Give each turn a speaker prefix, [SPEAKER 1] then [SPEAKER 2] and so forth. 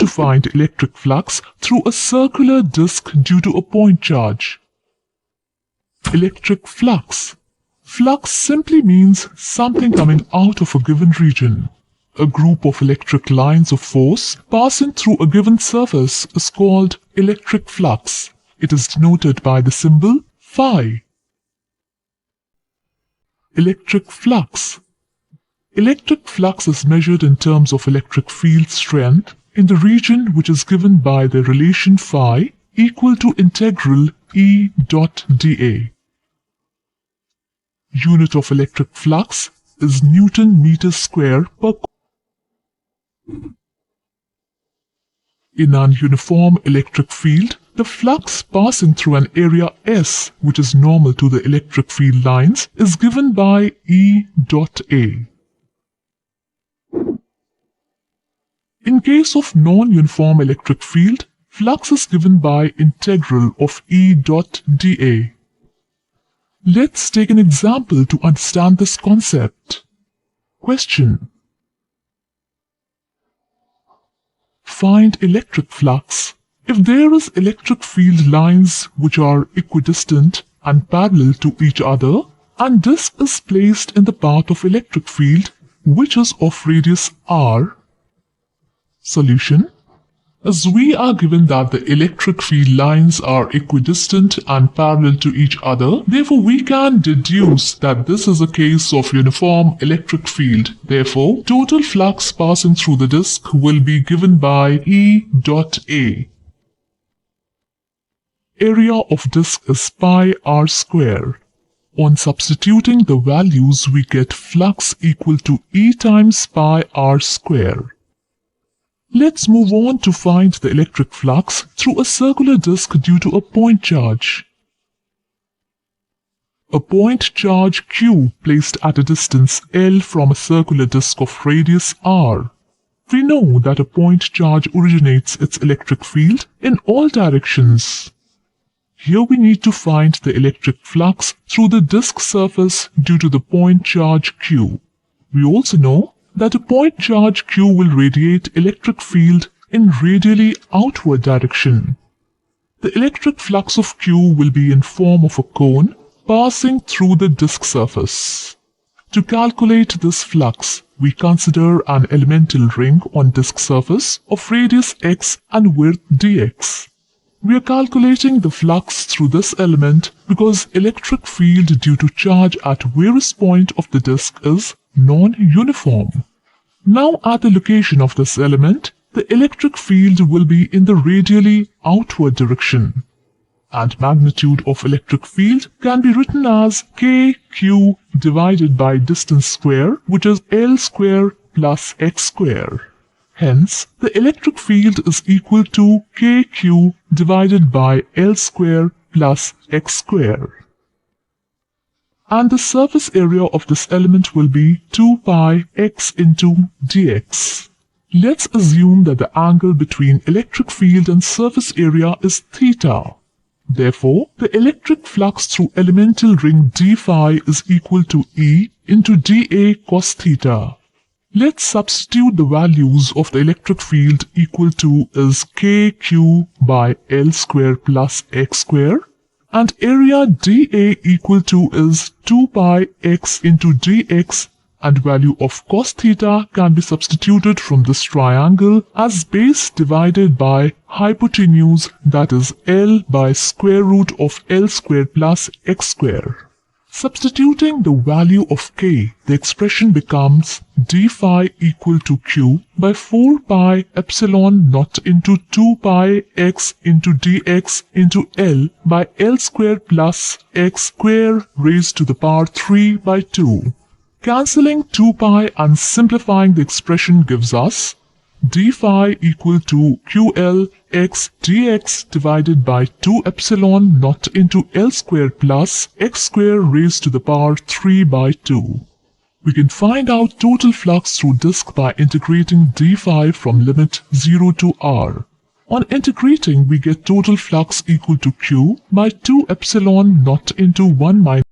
[SPEAKER 1] to find electric flux through a circular disk due to a point charge. Electric flux. Flux simply means something coming out of a given region. A group of electric lines of force passing through a given surface is called electric flux. It is denoted by the symbol phi. Electric flux. Electric flux is measured in terms of electric field strength in the region which is given by the relation phi equal to integral E dot dA. Unit of electric flux is Newton meter square per. In an uniform electric field, the flux passing through an area S, which is normal to the electric field lines, is given by E dot A. In case of non-uniform electric field, flux is given by integral of E dot dA. Let's take an example to understand this concept. Question. Find electric flux. If there is electric field lines which are equidistant and parallel to each other, and disk is placed in the path of electric field which is of radius r. Solution. As we are given that the electric field lines are equidistant and parallel to each other, therefore we can deduce that this is a case of uniform electric field. Therefore, total flux passing through the disk will be given by E dot A. Area of disk is pi r square. On substituting the values, we get flux equal to E times pi r square. Let's move on to find the electric flux through a circular disk due to a point charge. A point charge Q placed at a distance L from a circular disk of radius r. We know that a point charge originates its electric field in all directions. Here we need to find the electric flux through the disk surface due to the point charge Q. We also know that a point charge Q will radiate electric field in radially outward direction. The electric flux of Q will be in form of a cone passing through the disk surface. To calculate this flux, we consider an elemental ring on disk surface of radius x and width dx. We are calculating the flux through this element because electric field due to charge at various points of the disk is non-uniform. Now at the location of this element, the electric field will be in the radially outward direction. And magnitude of electric field can be written as kq divided by distance square, which is L square plus x square. Hence, the electric field is equal to kq divided by L square plus x square. And the surface area of this element will be 2 pi x into dx. Let's assume that the angle between electric field and surface area is theta. Therefore, the electric flux through elemental ring d phi is equal to E into dA cos theta. Let's substitute the values of the electric field equal to is kq by L square plus x square. And area dA equal to is 2 pi x into dx, and value of cos theta can be substituted from this triangle as base divided by hypotenuse, that is L by square root of L square plus x square. Substituting the value of k, the expression becomes d phi equal to q by 4 pi epsilon naught into 2 pi x into dx into L by L square plus x square raised to the power 3 by 2. Cancelling 2 pi and simplifying the expression gives us d phi equal to ql x dx divided by 2 epsilon naught into L square plus x square raised to the power 3 by 2. We can find out total flux through disk by integrating d phi from limit 0 to r. On integrating, we get total flux equal to q by 2 epsilon naught into 1 minus